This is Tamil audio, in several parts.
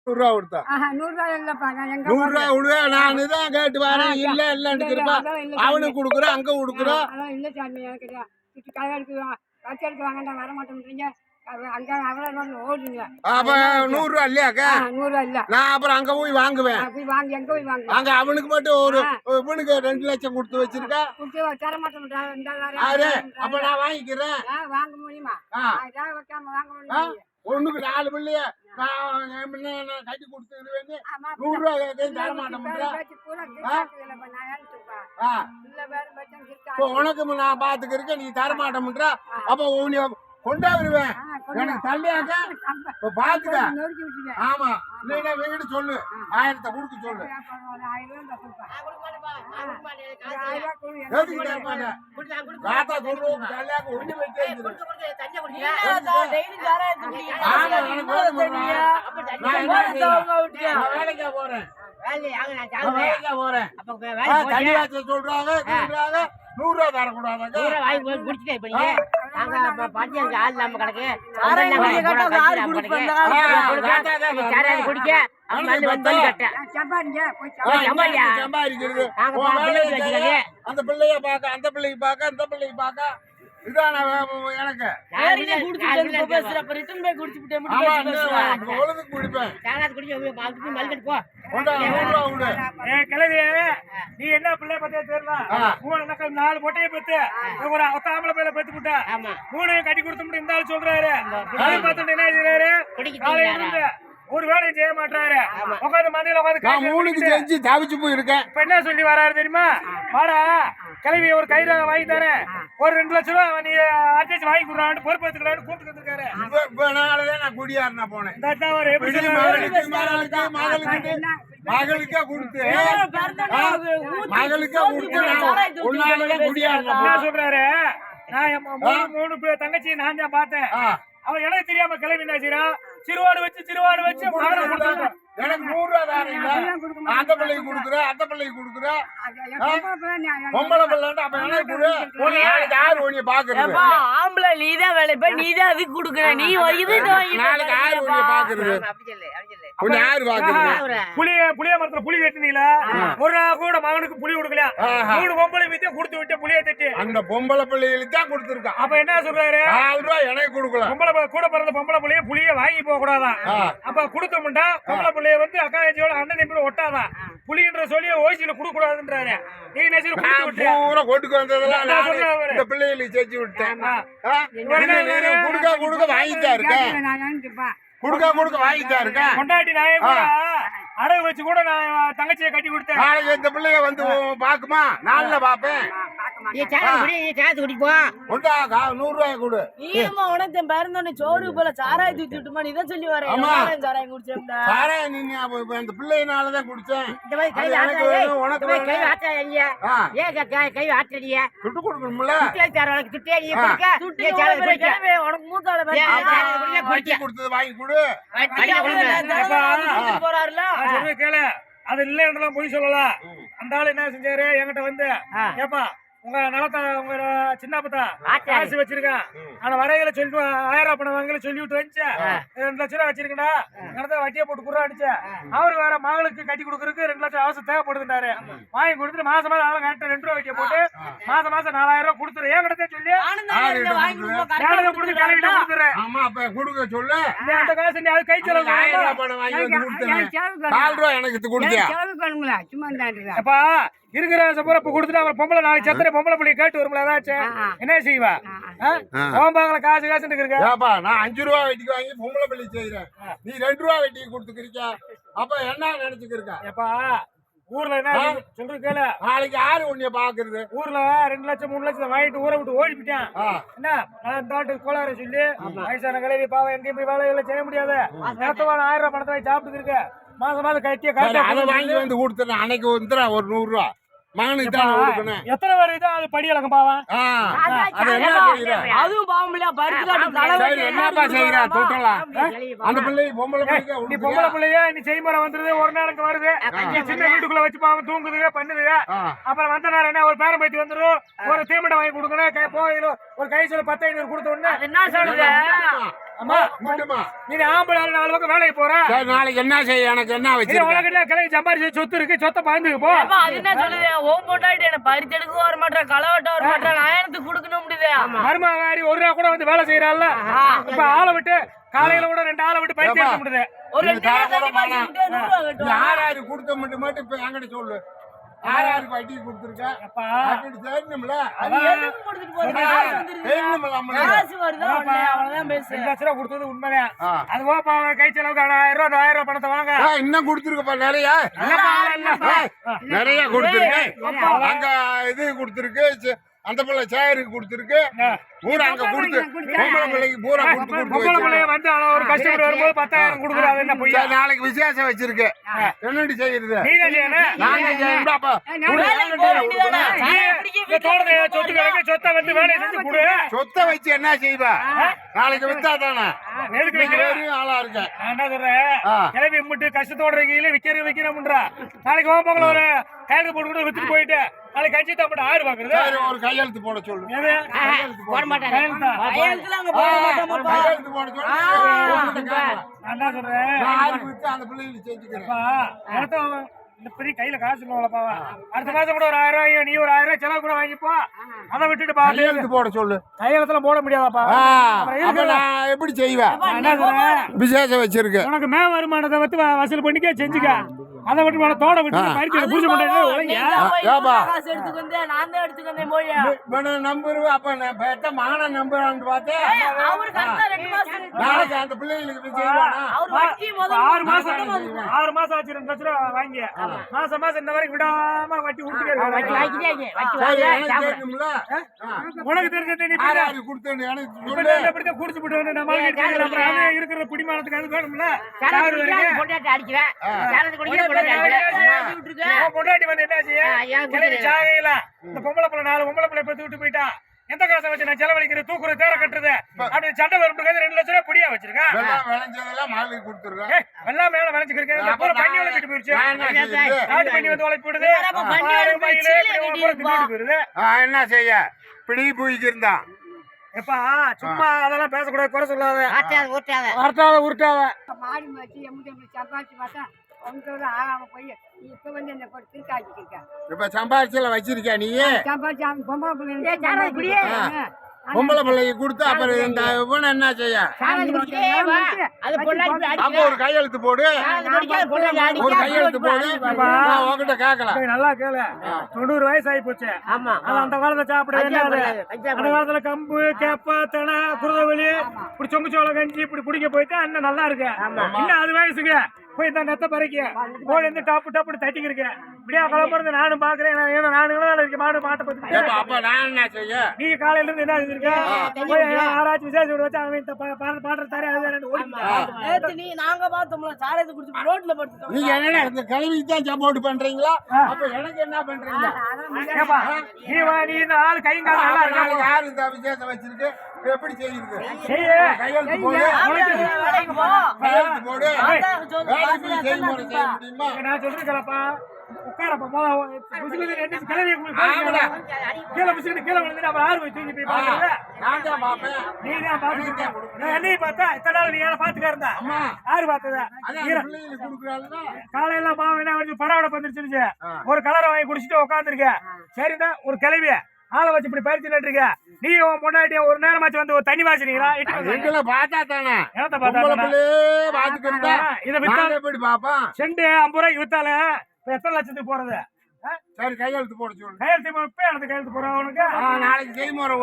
ரூபா கொடுத்தா 100 இல்லப்பா. நான் எங்க 100 ரூபா விடுவே. நான் தான் கேட்டு வரேன். இல்ல இல்லன்னுக்கிறப்ப அவனுக்கு கொடுக்குறோம், அங்க கொடுக்குறோம். அதான் இல்ல சாமி எனக்கு கையெழுத்து வச்செடுத்து வாங்க வர மாட்டேன்றீங்க. அங்க அவ்வளோ ஓடுங்க. அப்ப 100 ரூபா இல்லையாக்கா? 100 இல்ல. நான் அப்புறம் அங்க போய் வாங்குவேன். போய் வாங்கி எங்க போய் வாங்க? அங்க அவனுக்கு மட்டும் ஒரு இவனுக்கு 2 லட்சம் கொடுத்து வச்சிருக்கா. தர மாட்டேன். அப்ப நான் வாங்கிக்கிறேன். வாங்க முடியுமா? வைக்காம வாங்க முடியும். ஒண்ணுக்கு 4 பிள்ளைய நான் கட்டி கொடுத்துருவேன்னு 100 ரூபா தர மாட்டேன். உனக்கு நான் பாத்துக்கிறேன், நீ தர மாட்டேன்ற. அப்ப உன்னை கொண்டாடுவேன். எனக்கு தள்ளியாக்க பாத்துக்க. ஆமா, இல்லைன்னா வீடு சொல்லு, 1000 கொடுக்க சொல்லு. ராத்தா சொல்லுவோம், தள்ளியாக்க ஒண்ணு வச்சு வேலைக்கா போறேன். சொல்றாங்க 100 ரூபா தரக்கூடாது. அந்த பிள்ளைய பாக்க, அந்த பிள்ளைக்கு பாக்க, அந்த பிள்ளைக்கு பாக்க, இதான எனக்கு நீ என்ன பிள்ளை பத்தியா தெரியலாம். 4 பொட்டையை பத்து ஒரு ஒத்தாமலை பிள்ளை பத்து விட்ட 3 கட்டி கொடுத்து இருந்தாலும் சொல்றாரு. என்ன செய்யறாரு? ஒரு வேலையும் செய்ய மாட்டாரு. உட்காந்து மந்தையில உட்காந்து செஞ்சு தவிச்சு போயிருக்கேன். இப்ப என்ன சொல்லி வராரு தெரியுமா? வாடா கிளவி ஒரு கயிறு வாங்கி தரேன், ஒரு 2 லட்சம் ரூபா நீ அட்ஜஸ்ட் வாங்கி கொடுறான்னு பொறுப்பு எடுத்துக்கலான்னு கூப்பிட்டு வந்துருக்காரு. நான் குடியாருனா போனேன். மகளுக்கே கொடுத்து என்ன சொல்றாரு? நான் 3 தங்கச்சி நான் தான் பார்த்தேன். அவன் எனக்கு தெரியாம கிளம்பி என்ன செய்யறான்? சிறுவாடு வச்சு மகனை கொடுத்துருக்கான். எனக்கு 100 ரூபா தாரீங்க. அந்த பிள்ளைக்கு கொடுக்குறேன், அந்த பிள்ளைக்கு கொடுக்குறேன். பொம்பளை பிள்ளைன்னு அப்ப எனக்கு கொடு. ஒரு நாளைக்கு யாரு உன்னை பாக்குறது? ஆம்பளை நீதான் வேலைப்ப, நீதான் அதுக்கு கொடுக்குற. நீ நாளைக்கு யாரு உன்னை பாக்குறது? உன்னை யாரு பாக்குறது? புளிய மரத்துல புளி வெட்டினீங்களா? ஒரு நாள் கூட மகனுக்கு புளி கொடுக்கல. 3 பொம்பளை வீட்டை கொடுத்து விட்டு புளிய தட்டி அந்த பொம்பளை பிள்ளைகளுக்கு தான் கொடுத்துருக்கான். அப்ப என்ன சொல்றாரு? 4 ரூபா எனக்கு கொடுக்கல. பொம்பளை கூட பிறந்த பொம்பளை பிள்ளைய புளிய வாங்கி போக கூடாதான். அப்ப கொடுத்தோம்டா பொம்பளை பிள்ளைய வந்து அக்கா தங்கச்சியோட அண்ணன் தம்பியோட ஒட்டாதான். புளின்ற சொல்லி ஓசியில கொடுக்க கூடாதுன்றாரு. நீ என்ன செய்ய பூரா கொட்டுக்கு வந்ததெல்லாம் இந்த பிள்ளைகளுக்கு செஞ்சு விட்டேன். கொடுக்க வாங்கிட்டா இருக்கேன். கொடுக்க வாங்கிட்டா இருக்கேன். கொண்டாட்டி நாயே கூட அடகு வச்சு கூட நான் தங்கச்சியை கட்டி கொடுத்தேன். நாளைக்கு இந்த பிள்ளைய வந்து பாக்குமா? நாள்ல பாப்பேன். 100 ரூபாய் கொடு. உனக்கு பிறந்தோன்னு சோறு போல சாராய தூக்கி விட்டுமா? நீ தான் சொல்லி வர சாராயம் குடிச்சேன்டா. சாராயம் நீங்க அந்த பிள்ளையினாலதான் குடிச்சேன். கை ஆற்றடிய சுட்டு கொடுக்கணும்ல. உனக்கு மூத்தால கொடுத்தது வாங்கி கொடு. போறாருல கேளு. அது இல்லைன்றலாம் போய் சொல்லலாம். அந்த ஆளு என்ன செஞ்சாரு? என்கிட்ட வந்து ஏப்பா உங்க நிலத்தை உங்க சின்னப்பத்தா காசு வச்சிருக்கேன், ஆனா வரையில சொல்லி 1000 ரூபாய் பணம் வாங்கல சொல்லி விட்டு வந்துச்சு. 2 லட்சம் ரூபாய் வச்சிருக்கா, நிலத்தை வட்டியை போட்டு குறா அடிச்சு. அவரு வேற மகளுக்கு கட்டி கொடுக்கறதுக்கு 2 லட்சம் அவசரம் தேவைப்படுதுட்டாரு. வாங்கி கொடுத்துட்டு மாசம் மாசம் கரெக்டா 2 ரூபாய் வட்டியை போட்டு மாசம் 4000 ரூபாய் கொடுத்துரு. ஏன் கிட்ட சொல்லி கொடுத்துறேன். அந்த காசு நீ அது கை செலவு அப்பா இருக்கிற சப்பரப்பு கொடுத்துட்டு அவர் பொம்பளை நாளைக்கு சத்திர பொம்பளை பிள்ளை கேட்டு வரும்ல ஏதாச்சும் என்ன செய்வா? ஓம்பாங்கள காசு இருக்கா? நான் 5 ரூபா வெட்டிக்கு வாங்கி பொம்பளை பிள்ளை செய்யறேன், நீ 2 ரூபா வெட்டிக்கு கொடுத்துக்கிறீங்க. அப்ப என்ன நினைச்சுக்கிருக்க? எப்பா ஊர்ல என்ன சொல்றது கேளு. நாளைக்கு யாரு உன்னைய பாக்குறது? ஊர்ல 2 லட்சம் 3 லட்சம் வாங்கிட்டு ஊரை விட்டு ஓடிப்பிட்டேன். என்ன தோட்டு கோளாறு சொல்லி வயசான கிளவி பாவம் எங்கேயும் போய் வேலைகளை செய்ய முடியாது. 1000 ரூபாய் பணத்தை வாங்கி சாப்பிட்டு இருக்க. மாசம் மாசம் கட்டிய அதை வாங்கி வந்து கொடுத்துறேன். அன்னைக்கு வந்து ஒரு 100 ரூபா மகனுக்கு தான் கொடுக்கணும். எத்தனை வருது அது படியலக்கம் பாவம். அதுவும் பாவம் இல்ல. என்னப்பா செய்யறா? தொட்டலாம் அந்த பிள்ளை பொம்பளை பிள்ளைங்க. நீ பொம்பளை பிள்ளைய நீ செய்முறை வந்துருது, ஒரு நேரம் வருது, சின்ன வீட்டுக்குள்ள வச்சு பாவம் தூங்குதுங்க பண்ணுதுங்க. அப்புறம் வந்த நேரம் என்ன ஒரு பேரம் பைத்தி வந்துடும், ஒரு தீமட்டை வாங்கி கொடுக்கணும். ஒரு கை சொல்ல 10,500 கொடுத்த உடனே என்ன சொல்லுங்க அம்மா மட்டுமா நீ ஆம்பளை ஆளு 4 பக்கம் வேலைக்கு போற சரி நாளைக்கு என்ன செய்ய எனக்கு என்ன நீ வச்சிருக்க உனக்கிட்ட கிளம்பி சம்பாரிச்சு சொத்து இருக்கு சொத்தை பாந்துக்கு போ ஏப்பா, அது என்ன சொல்லுது ஓம் போட்டாட்டு என்ன பறிச்சு எடுக்க வர மாட்டேன் களவட்ட வர மாட்டேன் நான் எனக்கு கொடுக்கணும் முடியுது மருமகாரி ஒரு நாள் கூட வந்து வேலை செய்யறாள் இப்ப ஆளை விட்டு காலையில கூட 2 ஆளை விட்டு பறிச்சு எடுக்க முடியுது ஒரு 2 நாள் தண்ணி பாய்ச்சிட்டு 100 ரூபா கட்டுவா யாராரு கொடுத்த மட்டும் இப்ப என்கிட்ட சொல்லு யாராருக்கு வட்டி கொடுத்துருக்க அப்பா அப்படி தெரியணும்ல அது எதுக்கு கொடுத்துட்டு போறீங்க காசு வந்துருது தெரியணும்ல நம்மளுக்கு காசு வருது அவ்வளவுதான் பேசு 2 லட்சம் ரூபா கொடுத்தது உண்மைதான் ஆ. அது போப்பா கை செலவுக்கு 1000 ரூபா பணத்தை வாங்க இன்னும் கொடுத்துருக்கப்பா நிறைய நிறைய கொடுத்துருக்கு அங்க இது கொடுத்துருக்கு அந்த பிள்ளை சேருக்கு கொடுத்துருக்கு பூரா அங்க கொடுத்து பொம்பளை பிள்ளைக்கு பூரா கொடுத்து பொம்பளை பிள்ளைய வந்து ஒரு கஷ்டப்பட்டு வரும்போது 10,000 கொடுக்குறாரு என்ன பொய்யா சரி, நாளைக்கு விசேஷம் வச்சிருக்கு என்னடி செய்யறது நீ தான் செய்யணும் நாங்க செய்யணும்டா அப்ப வேலைக்கு போக வேண்டியதானே சாராயம் பிடிக்க இந்த தோட்டத்தை சொத்து கிடக்கு சொத்தை வந்து வேலையை செஞ்சு கொடு சொத்தை வச்சு என்ன செய்வ நாளைக்கு வித்தா தானே எதுக்கு வைக்கிற ஆளா இருக்கேன் நான் என்ன சொல்றேன் ஆ. கிளம்பி முட்டு கஷ்டத்தோட இருக்கீங்களே விக்கிறோம்ன்றா நாளைக்கு ஓம்பங்கள ஒரு கையெழுத்து போட்டு கூட வித்துட்டு போயிட்டு நாளைக்கு கட்சி தான் ஆறு பாக்குறது சரி ஒரு கையெழுத்து போட சொல்லு எது? கையெழுத்து போட மாட்டேன் கையெழுத்தா? கையெழுத்துல அங்க போக மாட்டோமாப்பா கையெழுத்து போட சொல்லு உன்கிட்ட கேட்கலாம். நான் என்ன சொல்றேன் நான் யாருக்கு வித்து அந்த பிள்ளைகளுக்கு செஞ்சுக்கிறேன் அப்பா, அடுத்த இந்த பெரிய கையில காசு இல்லப்பாவா அடுத்த மாசம் கூட ஒரு 1000 ரூபாய் நீ ஒரு 1000 ரூபாய் செலவு கூட வாங்கிப்போ அதை விட்டுட்டு பா கையெழுத்து போட சொல்லு கையெழுத்துல போட முடியாதாப்பா அப்ப நான் எப்படி செய்வேன் நான் என்ன சொல்றேன் விசேஷம் வச்சிருக்கு உனக்கு மே வருமானத்தை வந்து வசூல் பண்ணிக்க செஞ்சுக்க அதை விட்டு உன தோட விட்டு பறிச்சு பூஜை பண்றது ஏப்பா. காசு எடுத்துக்கு வந்தேன் நான் தான் எடுத்துக்கு வந்தேன் போய் இவனை நம்புரு அப்ப நான் பெத்த மகனை நம்புறான்னு பார்த்தேன் அவரு கரெக்டா 2 மாசம் நாளைக்கு அந்த பிள்ளைகளுக்கு போய் செய்வானா அவர் வட்டி முதல்ல 6 மாசம் ஆச்சு 2 லட்சம் ரூபாய் வாங்கி மாசம் மாசம் இந்த வரைக்கும் விடாம வட்டி கொடுத்துட்டே சரி எனக்கு கேட்கணும்ல உனக்கு தெரிஞ்சது நீ யாரு கொடுத்தேன்னு எனக்கு சொல்லு எப்படிதான் குடிச்சு போட்டு வந்து நம்ம இருக்கிற குடிமானத்துக்கு அது வேணும்ல யாரு பொண்டாட்டி வந்து என்ன செய்ய சாகையில இந்த பொம்பளை பிள்ளை 4 பொம்பளை பிள்ளை பெத்து விட்டு போயிட்டா எந்த காசை வச்சு நான் செலவழிக்கிறது தூக்குறது தேர கட்டுறது அப்படி சண்டை வரும் 2 லட்சம் ரூபாய் புடியா வச்சிருக்கேன் விளைஞ்சதெல்லாம் மகளுக்கு கொடுத்துருக்கேன் எல்லாம் மேல வளைஞ்சுக்கிறேன் அப்புறம் பண்ணி வளைச்சிட்டு போயிருச்சு நாட்டு பண்ணி வந்து உழைப்பு விடுது போயிருது என்ன செய்ய பிடி பூய்க்கு இருந்தான் எப்பா சும்மா அதெல்லாம் பேசக்கூடாது குறை சொல்லாத ஊட்டாத வரட்டாத உருட்டாத மாடி வச்சு எம்பிட்டு சம்பாதிச்சு பார்த்தா அவங்க ஆகாம போய் இப்ப வந்து இந்த திருக்காய்ச்சி இருக்கேன் இப்ப சம்பாரிச்சுல வச்சிருக்கியா நீ சம்பாதிச்சு அவங்க பொம்பளை பிள்ளைங்க பொம்பளை பிள்ளைக்கு கொடுத்து அப்புறம் இந்த இவனை என்ன செய்ய அப்ப ஒரு கையெழுத்து போடு ஒரு கையெழுத்து போடு நான் உன்கிட்ட கேட்கல நல்லா கேளு 90 வயசு ஆகி போச்சு அது அந்த காலத்துல சாப்பிட வேண்டாது அந்த காலத்துல கம்பு கேப்ப தெனை குருதவெளி இப்படி சொங்கு சோளம் கஞ்சி இப்படி குடிக்க போயிட்டு அண்ணன் நல்லா இருக்கு இன்னும் அது வயசுக்கு போய் இந்த நெத்த பறிக்க போய் இருந்து டாப்பு டாப்பு தட்டிக்கிருக்கேன் இப்படியா கிளம்புறது நானும் பாக்குறேன் நானும் மாடு மாட்டை பத்தி அப்ப நான் என்ன செய்ய நீ காலையில இருந்து என்ன செஞ்சிருக்க போய் யாராச்சும் விசேஷம் வச்சு அவன் பாடுற தாரே அது நேத்து நீ நாங்க பார்த்தோம்ல சாராயத்தை குடிச்சு ரோட்ல படுத்துட்டோம் நீங்க என்ன இந்த கல்விக்கு தான் சப்போர்ட் பண்றீங்களா அப்ப எனக்கு என்ன பண்றீங்க நீ இந்த ஆள் கையும் காலம் நல்லா இருக்கா யாரு இந்த விசேஷம் வச்சிருக்கு எப்படி செய்யுது செய்ய கையெழுத்து போடு வேலைக்கு போ கையெழுத்து போடு வேலைக்கு போய் செய்முறை செய்ய முடியுமா நான் சொல்றேன்ப்பா உட்காரப்பா கிளவி ஆமாடா. கீழே பிடிச்சிட்டு கீழே விழுந்து நம்ம 6 போய் தூக்கி போய் பாக்குறேன் நான் தான் பாப்பேன் நீ தான் பாத்துக்கிட்ட நான் என்னையும் பார்த்தா இத்தனை நாள் நீ பாத்துக்க இருந்தா அம்மா யாரு பார்த்ததா அதான் பிள்ளைங்களுக்கு கொடுக்குறாள்ல காலையில பாவம் என்ன வந்து பரவாயில்ல வந்துருச்சு ஒரு கலரை வாங்கி குடிச்சிட்டு உட்காந்துருக்க சரிடா ஒரு கிளவிய ஆளை வச்சு இப்படி பறிச்சு நட்டுருக்க நீ உன் பொண்டாட்டி ஒரு நேரமாச்சு வந்து ஒரு தண்ணி வாசினீங்களா எங்களை பார்த்தா தானே என்னத்த பொம்பளை பார்த்தா பிள்ளையே பாத்துக்கிட்டா இதை வித்தா நான் எப்படி பாப்பேன் செண்டு 50 ரூபாய்க்கு வித்தால இப்ப எத்தனை லட்சத்துக்கு போறது சரி கையெழுத்து போட சொல்லு கையெழுத்து இப்ப எனக்கு கையெழுத்து போறோம் அவனுக்கு நாளைக்கு செய்முறை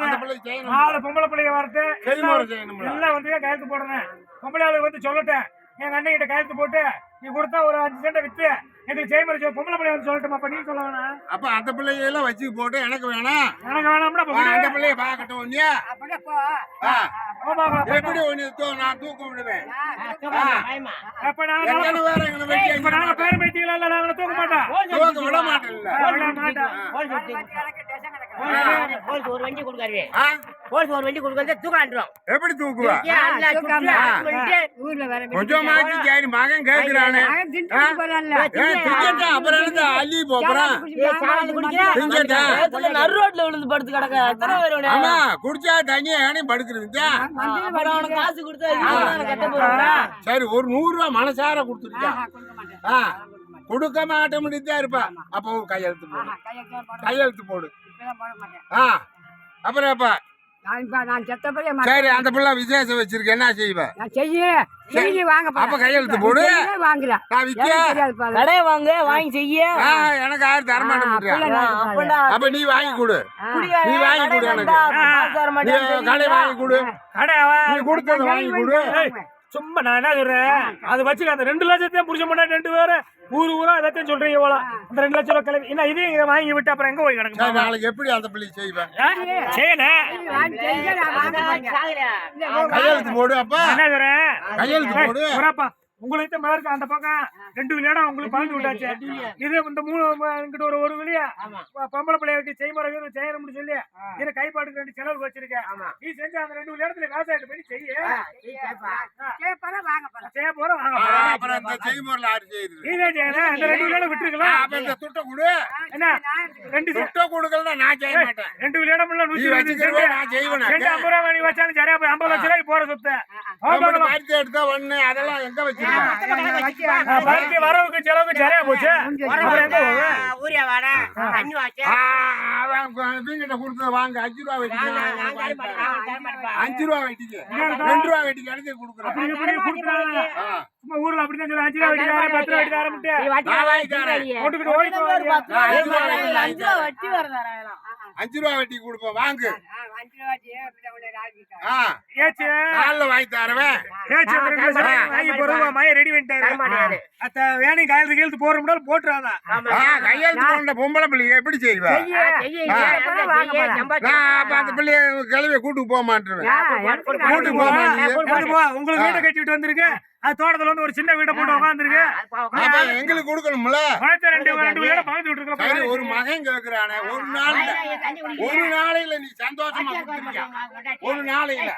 அந்த பிள்ளை செய்யணும் 4 பொம்பளை பிள்ளைங்க வரட்டு செய்முறை செய்யணும்ல எல்லாம் வந்து கையெழுத்து போடுறேன் பொம்பளை ஆளுக்கு வந்து சொல்லட்டேன் எங்க அண்ணன் கிட்ட கையெழுத்து போட்டு நீ கொடுத்தா ஒரு 5 சென்ட் வித்து எங்களுக்கு செய்முறை பொம்பளை பிள்ளை வந்து சொல்லட்டுமா அப்ப நீ சொல்ல வேணாம் அப்ப அந்த பிள்ளையெல்லாம் வச்சு போட்டு எனக்கு வேணாம் எனக்கு வேணாம்னா அந்த பிள்ளைய பாக்கட்டும் ஒன்னியா அப்படியே போ எப்படி ஒன்னு நான் தூக்க விடுவேன் அப்ப நாங்க எத்தனை பேர் எங்களை வெட்டி இப்ப நாங்க பேர் பேட்டிகளா இல்ல நாங்க தூக்க மாட்டோம் தூக்க விட மாட்டேன் விட மாட்டோம் எனக்கு டெசன் கிடக்கு போலீஸ் ஒரு வண்டி கொடுக்காரு ஆ? போலீஸ் ஒரு வண்டி கொடுக்கறது தூக்கலான்றோம் எப்படி தூக்குவா ஊர்ல வேற கொஞ்சமாச்சு சரி மகன் கேக்குறானே திங்கட்டா அப்புறம் என்ன அள்ளி போறான் திங்கட்டா நடு ரோட்ல விழுந்து படுத்து கிடக்க எத்தனை பேர் உன்னை? ஆமா குடிச்சா தனியா ஏனையும் படுக்கிறது அப்புறம் அவனுக்கு காசு கொடுத்தா இதுக்கு கட்ட போறாங்க. சரி ஒரு 100 ரூபா மனசார கொடுத்துருக்கா கொடுக்க மாட்ட முடியுதா இருப்பா அப்போ ஒரு கையெழுத்து போடு கையெழுத்து போடு ஆ அப்புறம் அப்ப நான் செத்த போய் சரி அந்த பிள்ளை விசேஷம் வச்சிருக்க என்ன செய்வ நான் செய்ய வாங்க அப்ப கையெழுத்து போடு வாங்குறேன் நான் விக்க கடையை வாங்க வாங்கி செய்ய எனக்கு யாரும் தரமாட்டேன் அப்படா அப்ப நீ வாங்கி கொடு குடியார நீ வாங்கி கொடு எனக்கு நீ கடை வாங்கி கொடு கடை நீ கொடுத்தத வாங்கி கொடு சும்மா நான் என்ன சொல்றேன் அது வச்சுக்க அந்த 2 லட்சத்தையும் புடிச்ச மாட்டேன் 2 பேரும் ஊரா எல்லாத்தையும் சொல்றீங்க போல அந்த 2 லட்சம் ரூபாய் கிளம்பி என்ன இதையும் இதை வாங்கி விட்டு அப்புறம் எங்க போய் சரி கிடக்கு நாளைக்கு எப்படி அந்த பிள்ளை செய்வேன் கையெழுத்து போடு அப்ப என்ன சொல்றேன் கையெழுத்து போடு வரப்பா உங்களுக்கு மேற்கு அந்த பக்கம் 2 விளையாடம் உங்களுக்கு பழந்து விட்டாச்சு இது இந்த 3 இங்கிட்ட ஒரு விளையா பொம்பளை பிள்ளைய செய்முறை செய்யணும்னு சொல்லி இதை கைப்பாட்டுக்கு 2 செலவு வச்சிருக்கேன் நீ செஞ்ச அந்த 2 விளையாடத்துல விவசாயத்தை போய் செய்ய போற வாங்க அப்புறம் இந்த செய்முறையில யாரு செய்யுது நீதான் செய்யணும் அந்த 2 விளையாடம் விட்டுருக்கலாம் அப்ப இந்த துட்டை கொடு என்ன 2 துட்டை கொடுக்கலன்னா நான் செய்ய மாட்டேன் 2 விளையாடம் இல்ல நீ வச்சுக்கிறவே நான் செய்வேன் 250 ரூபாய் நீ வச்சாலும் சரியா போய் 50 லட்சம் ரூபாய் போற சொத்து பறித்து எடுத்தா ஒண்ணு அதெல்லாம் எங்க வச்சிருக்கேன் பறிக்க வரவுக்கு செலவுக்கு சரியா போச்சு அப்புறம் எங்க போவேன் ஊரியா வாடா தண்ணி வாச்சு வீங்கிட்ட கொடுத்தத வாங்க 5 ரூபா வெட்டிக்கு 5 ரூபா வெட்டிக்கு 2 ரூபா வெட்டிக்கு அடிச்சு கொடுக்குறேன் இப்படி கொடுக்குறாங்க சும்மா ஊர்ல அப்படிதான் சொல்ல 5 ரூபா வெட்டிக்காரன் 10 ரூபா வெட்டிக்காரன் நான் வாங்கி தரேன் போட்டுக்கிட்டு ஓடி போவாங்க 5 ரூபா வட்டி வர தராங்களாம் 5 ரூபா வெட்டி கொடுப்பேன் வாங்கு ஏச்சு நாள்ல வாங்கி தரவேன் ஏச்சு அந்த 2 லட்சம் வாங்கி போறோம் மாய ரெடி பண்ணிட்டாரு அத்த வேணி கையெழுத்து கையெழுத்து போற முடியாது போட்டுறாங்க கையெழுத்து போன பொம்பளை பிள்ளைங்க எப்படி செய்வா நான் அப்ப அந்த பிள்ளைய கிளவிய கூட்டுக்கு போக மாட்டேன் கூட்டுக்கு போக மாட்டேன் உங்களுக்கு வீட்டை கட்டிட்டு வந்திருக்கு அது தோட்டத்துல வந்து ஒரு சின்ன வீட்டை போட்டு உட்காந்துருக்கு அப்ப எங்களுக்கு கொடுக்கணும்ல பணத்தை 2 வீட பணத்து சரி விட்டுருக்கோம் ஒரு மகன் கேக்குறானே ஒரு நாளையில நீ சந்தோஷமா கொடுத்துருக்க ஒரு நாளையில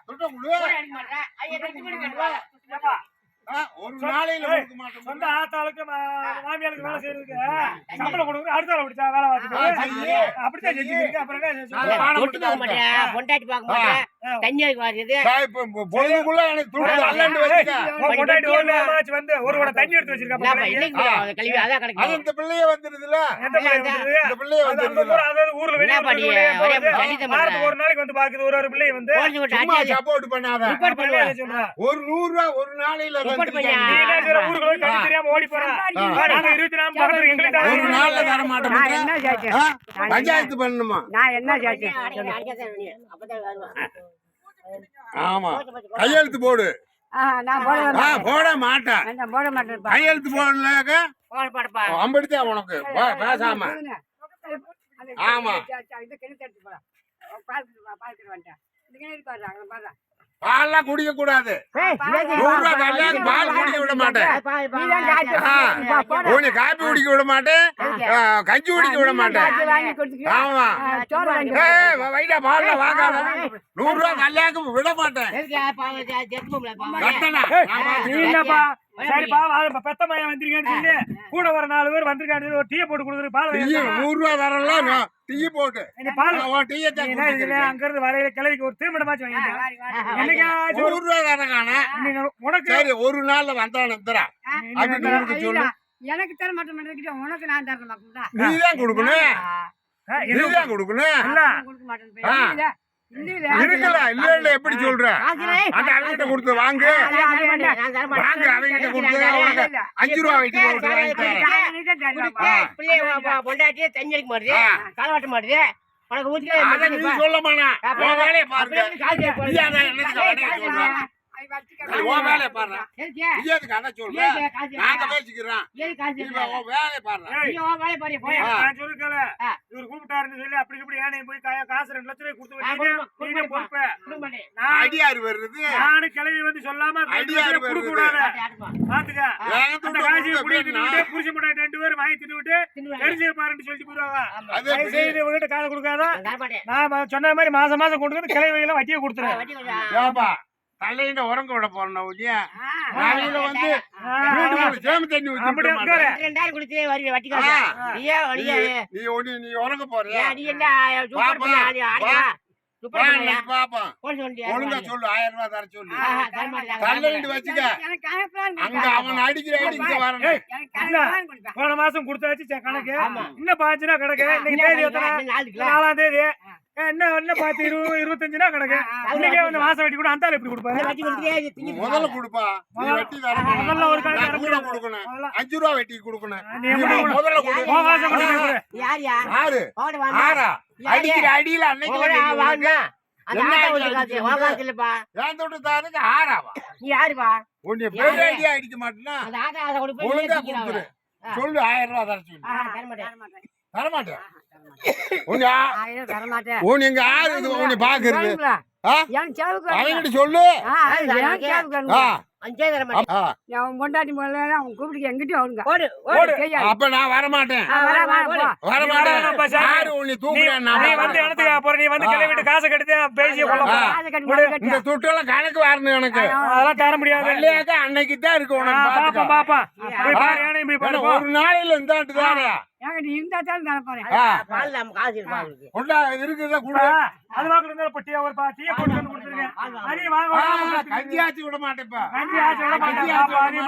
துட்டை கொடு ஒரு நாளையில கொடுக்க மாட்டோம் சொந்த ஆத்தாளுக்கு மாமியாளுக்கு வேலை செய்யறதுக்கு சம்பளம் கொடுக்குறது அடுத்த வேலை பிடிச்சா வேலை பார்த்துட்டு அப்படித்தான் செஞ்சுருக்கு அப்புறம் என்ன பொண்டாட்டி பார்க்க மாட்டேன் தண்ணி வாங்குறது பொழுதுக்குள்ள எனக்கு துட்டு அல்லண்டு வச்சுக்க பொண்டாட்டி வந்து ஒரு கூட தண்ணி எடுத்து வச்சிருக்கா கல்வி அதான் அது கிடைக்கும் இந்த பிள்ளைய வந்துருதுல எந்த பிள்ளை வந்துருது? இந்த பிள்ளைய அது அந்த வந்துருதுல ஊர் அதாவது ஊர்ல வெளியே என்ன பண்ணி, வாரத்துக்கு ஒரு நாளைக்கு வந்து பாக்குது ஒரு பிள்ளை வந்து சும்மா சப்போர்ட் பண்ணாத ரிப்போர்ட் பண்ணுவேன் சொல்றேன் ஒரு 100 ரூபா ஒரு நாளையில ரிப்போர்ட் வந்துருக்க பண்ணியா? நீ என்ன செய்ற ஊருக்கு போய் கண்ணு தெரியாம ஓடி போறா நாங்க 24 பக்கத்துல எங்களுக்கு ஒரு நாள்ல தர மாட்டேன் நான் என்ன சேர்த்தேன் பஞ்சாயத்து பண்ணணுமா நான் என்ன சேர்த்தேன் ஆமா கையெழுத்து போடு நான் போட போட மாட்டேன் நான் போட மாட்டேன் கையெழுத்து போடலாக்க போடப்பா அம்படித்தான் உனக்கு பேசாம ஆமா. இது கிணத்து எடுத்து போறேன் பார்த்துட்டு வந்துட்டேன் இந்த கிணறு பாரு அங்கே பாரு பால்லாம் குடிக்க கூடாது 100 ரூபா தள்ளியாக்கு பால் குடிக்க விட மாட்டேன் உன்னை காப்பி குடிக்க விட மாட்டேன் கஞ்சி குடிக்க விட மாட்டேன் வாங்கி கொடுத்துட்டு ஆமா சோறு வாங்கி வைடா பால்ல வாங்காத 100 ரூபா கல்யாணம் விட மாட்டேன் கட்டணா நீ என்னப்பா சரிப்பா பெத்த மையம் வந்திருக்கேன்னு சொல்லி கூட ஒரு 4 பேர் வந்திருக்காங்க ஒரு டீ போட்டு கொடுக்குறது பால் 100 ரூபா தரலாம் டீ போட்டு இந்த பால் டீயை அங்க இருந்து வரையில கிளவிக்கு ஒரு தீர்மானமாச்சு வாங்கிட்டேன் என்னைக்காச்சும் 100 ரூபா தரக்கான உனக்கு சரி ஒரு நாள்ல வந்தானு தரா அப்படின்னு உனக்கு சொல்லு எனக்கு தர மாட்டேன் உனக்கு நான் தர மாட்டேன் நீதான் கொடுக்கணும் நீதான் கொடுக்கணும் கொடுக்க மாட்டேன் இருக்குல்ல இல்ல எப்படி சொல்ற அந்த அவங்கிட்ட கொடுத்து வாங்கு வாங்கு அவங்கிட்ட கொடுத்து உனக்கு 5 ரூபா வெட்டி போட்டு வாங்கி தரேன் பொண்டாட்டியே தண்ணி அடிக்க மாட்டேது காலவாட்ட மாட்டேது உனக்கு அத நீ ஊத்திக்க சொல்ல மாட்டா உன் வேலையை பாருங்க நீ அதான் என்னத்துக்கு வேலையை சொல்ற நீ உன் வேலையை பாரு எதுக்கு? நீ எதுக்கு அதான் சொல்ற ஏன் காசு நாங்க பேசிக்கிறோம் ஏன் காசு நீ உன் வேலையை பாரு ஏய், நீ உன் வேலையை பாரு, போய். நான் சொல்லிருக்கல ஆ. இவர் கூப்பிட்டாருன்னு சொல்லி அப்படி இப்படி ஏனைய போய் காசு 2 லட்சம் ரூபாய் கொடுத்து ஆ, வச்சீங்க நீங்க பொறுப்பு கொடுக்க மாட்டேன். நான் அடியாரு வருது நானும் கிளவி வந்து சொல்லாம அடியாரு கொடுக்க வருது. கூடாது ஆட்டு, ஆட்டுப்பா. பாத்துக்க என்கிட்ட அந்த விட்டு காசியை கொடுக்க புடிய வேணாம். தின்னுட்டு புருஷன் முன்னாடி 2 பேரும் வாங்கி தின்னுட்டு தின்னுவாங்க. தெரிஞ்சு பாருன்னு சொல்லிட்டு போயிடுவாங்க ஆமா. அது தயவு செய்து இவங்கிட்ட காசை கொடுக்காத நான் தர மாட்டேன். நான் சொன்ன மாதிரி மாசம் மாசம் கொண்டு வந்து கிளவிகளை வட்டியை கொடுத்துருவேன் வட்டி கொஞ்சம். ஏப்பா தலையில உறங்க விட போறோம் நாளையில வந்து வீட்டுக்குள்ள சேம தண்ணி ஊத்தி அப்படி விட உட்காரு. மாட்டேன். 2000 கொடுத்து வருவீங்க, வட்டி காசு. ஆ. நீயே வழியா. நீ உறங்க போறியா ஏன் நீ என்ன சூப்பர் பாப்பா, பண்ண ஆளு, ஆளுடா? சூப்பர் பண்ணலையா? பாப்போம் போன் சொல்லிட்டியா? ஒழுங்கா சொல்லு 1000 ரூபாய் தர சொல்லு தர மாட்டேன். தலையிட்டு வச்சுக்க எனக்கு கணக்கு அங்க அவன் அடிக்கிற அடிக்க வரணும் ஏய், போன மாசம் கொடுத்தாச்சு கணக்கு ஆமா. இன்னும் பாச்சுனா கணக்கு இன்னைக்கு தேதி எத்தனை இன்னும் 4 கிலோ. 4ஆம் தேதி என்ன பார்த்து 25 கணக்கு இன்னைக்கே வந்து மாசம் வெட்டி கூட அந்த எப்படி கொடுப்பாரு வட்டி கொடுத்துட்டே இது திங்கிட்டு முதல்ல கொடுப்பா நீ வெட்டி தரணும் முதல்ல ஒரு கணக்கு நான் கூட கொடுக்கணும் 5 ரூபா வெட்டி கொடுக்கணும் நீ எப்படி நீ முதல்ல கொடு உன் காசை கொண்டு போய் கொடு. யார் யார்? ஆறு ஓடு வாங்க. ஆறா அடிக்கிற அடியில அன்னைக்கு ஓடு, வாங்க. அந்த என்ன ஆட்டோ அடி ஓட்டு காசு, அடிச்சு உன் காசு இல்லப்பா. ஏன் தொட்டு தாருக்கு ஆறாவா நீ யாருப்பா? உன்னை பெரிய அடியா அடிக்க மாட்டேன்னா அந்த ஆட்டோ அதை கொண்டு போய் ஒழுங்கா திங்கிறாங்க. கொடுத்துரு சொல்லு 1000 ரூபாய் தர சொல்லு தர மாட்டேன். தரமாட்டேன் உங்க ஆயிரம் தரமாட்டேன் உன் எங்க ஆறு இது உன்னை பாக்குறது ஆ? என் செலவுக்கு அவங்கிட்ட சொல்லு என் செலவுக்கு ஆ, அஞ்சே தர மாட்டேன். ஆ. அவன் பொண்டாட்டி முதல்ல அவன் கூப்பிட்டு எங்கிட்டயும் வருங்க ஓடு, ஓடு. ஓடு. செய்யாது. அப்ப நான் வரமாட்டேன் வரமாட்டேன் யாரு உன்னை நீ தூக்குறேன் நீ வந்து இடத்துக்கு போற நீ வந்து கிளவிட்டு காசை கெடுத்து பேசிய கொள்ள போற. காசை கட்டி முதல்ல கட்டு. இந்த துட்டெல்லாம் கணக்கு வரணும் எனக்கு அதெல்லாம் தர முடியாது வெள்ளையாக்க அன்னைக்கு தான் இருக்கு உனக்கு பாப்பா பாத்துக்கோ. பாப்பா போய் பாரு ஏனையும் போய் பாரு ஏன்னா, போ. ஒரு நாளையில இருந்தாட்டு தானே ஏங்க நீ இருந்தா தான் தரப்போறேன் பால் நம்ம காசு இருப்பா அவருக்கு. கொண்டா இருக்குதா கூட அது வாக்குல இருந்தா பொட்டியா ஒரு டீயை கொண்டு வந்து கொடுத்துருங்க அதையும் வாங்க கஞ்சி ஆச்சு விட மாட்டேப்பா கஞ்சி ஆச்சு விட கஞ்சி மாட்டேன் ஆச்சு விட பாப்பா, அதையும்